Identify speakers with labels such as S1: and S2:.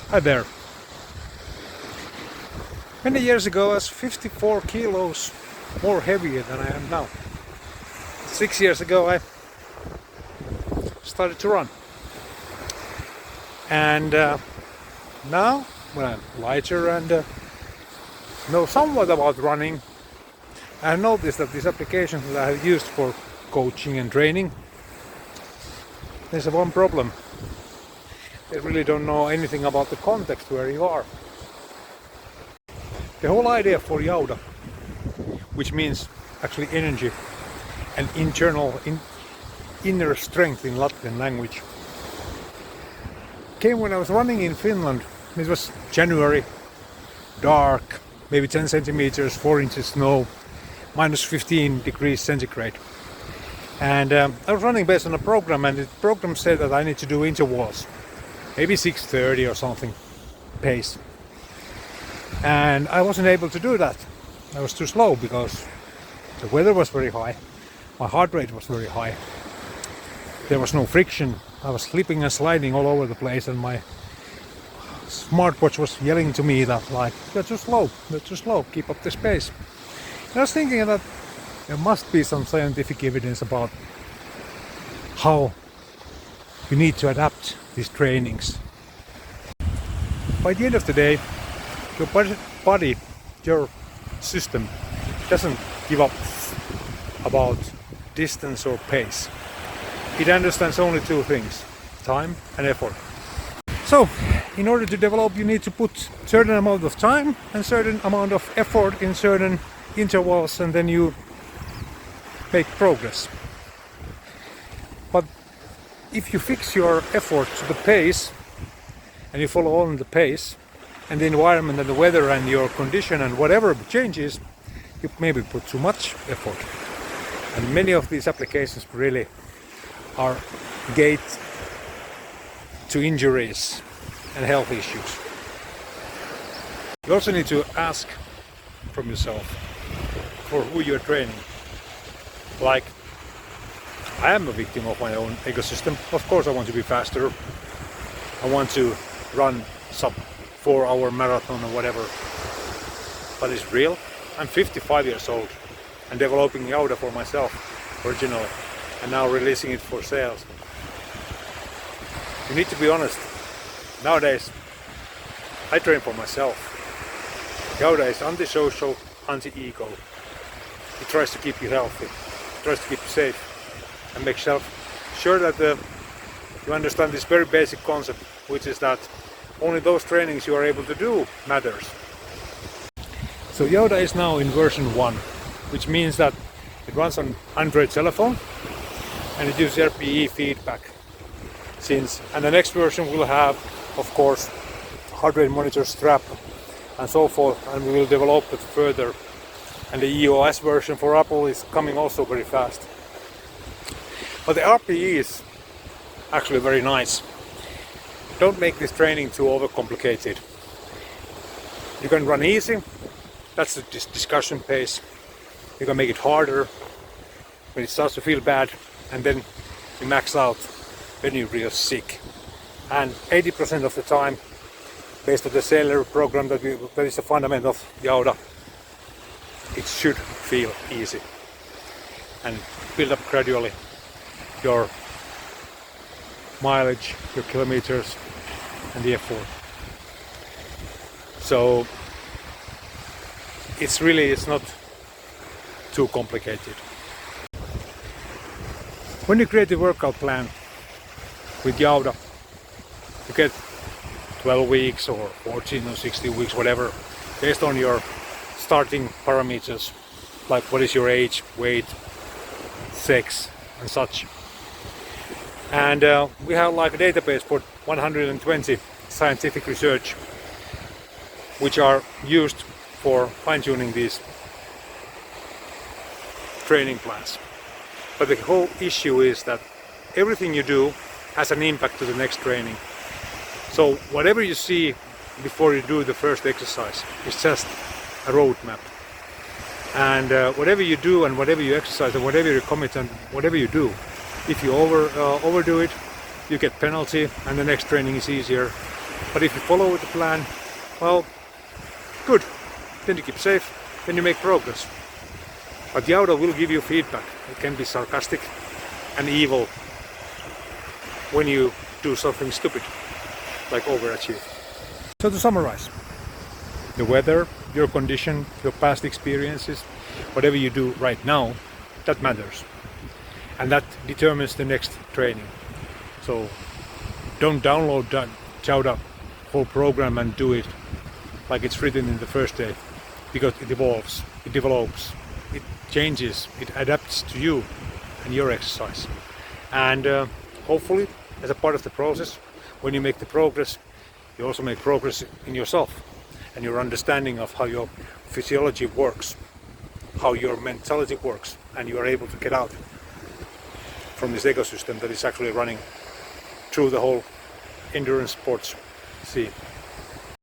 S1: Hi there. Many years ago I was 54 kilos more heavier than I am now. 6 years ago I started to run. And now when I'm lighter and know somewhat about running, I have noticed that these applications that I have used for coaching and training, there's one problem. They really don't know anything about the context where you are. The whole idea for Jauda, which means actually energy and inner strength in Latvian language, came when I was running in Finland. It was January, dark, maybe 10 centimeters, 4 inches snow, minus 15 degrees centigrade. And I was running based on a program, and the program said that I need to do intervals, maybe 6:30 or something pace. And I wasn't able to do that. I was too slow because the weather was very high, my heart rate was very high, there was no friction, I was slipping and sliding all over the place, and my smartwatch was yelling to me that like, you're too slow, keep up the pace. And I was thinking that there must be some scientific evidence about how you need to adapt these trainings. By the end of the day, your body, your system doesn't give up about distance or pace. It understands only two things: time and effort. So, in order to develop, you need to put certain amount of time and certain amount of effort in certain intervals, and then you make progress. But if you fix your effort to the pace and you follow on the pace and the environment and the weather and your condition and whatever changes, you maybe put too much effort. And many of these applications really are gate to injuries and health issues. You also need to ask from yourself for who you're training. Like, I am a victim of my own ecosystem. Of course I want to be faster. I want to run sub 4-hour marathon or whatever. But it's real. I'm 55 years old and developing Jauda for myself originally, and now releasing it for sales. You need to be honest. Nowadays I train for myself. Jauda is antisocial, anti-ego. It tries to keep you healthy, it tries to keep you safe, and make sure that you understand this very basic concept, which is that only those trainings you are able to do matters. So Jauda is now in version 1, which means that it runs on Android telephone and it uses RPE feedback. And the next version will have, of course, heart rate monitor strap and so forth, and we will develop it further. And the EOS version for Apple is coming also very fast. But the RPE is actually very nice. Don't make this training too overcomplicated. You can run easy, that's the discussion pace. You can make it harder when it starts to feel bad, and then you max out when you're real sick. And 80% of the time, based on the Sailor program that is the fundament of Jauda, it should feel easy and build up gradually your mileage, your kilometers and the effort. So it's not too complicated. When you create a workout plan with Jauda, you get 12 weeks or 14 or 16 weeks, whatever, based on your starting parameters, like what is your age, weight, sex and such. And we have like a database for 120 scientific research which are used for fine-tuning these training plans. But the whole issue is that everything you do has an impact to the next training. So whatever you see before you do the first exercise is just a roadmap. And whatever you do and whatever you exercise and whatever you commit and whatever you do, if you overdo it, you get penalty and the next training is easier. But if you follow the plan, well, good. Then you keep safe, then you make progress. But Jauda will give you feedback. It can be sarcastic and evil when you do something stupid, like overachieve. So to summarize, the weather, your condition, your past experiences, whatever you do right now, that matters. And that determines the next training. So don't download that Jauda whole program and do it like it's written in the first day, because it evolves, it develops, it changes, it adapts to you and your exercise. And hopefully, as a part of the process, when you make the progress, you also make progress in yourself and your understanding of how your physiology works, how your mentality works, and you are able to get out from this ecosystem that is actually running through the whole endurance sports scene.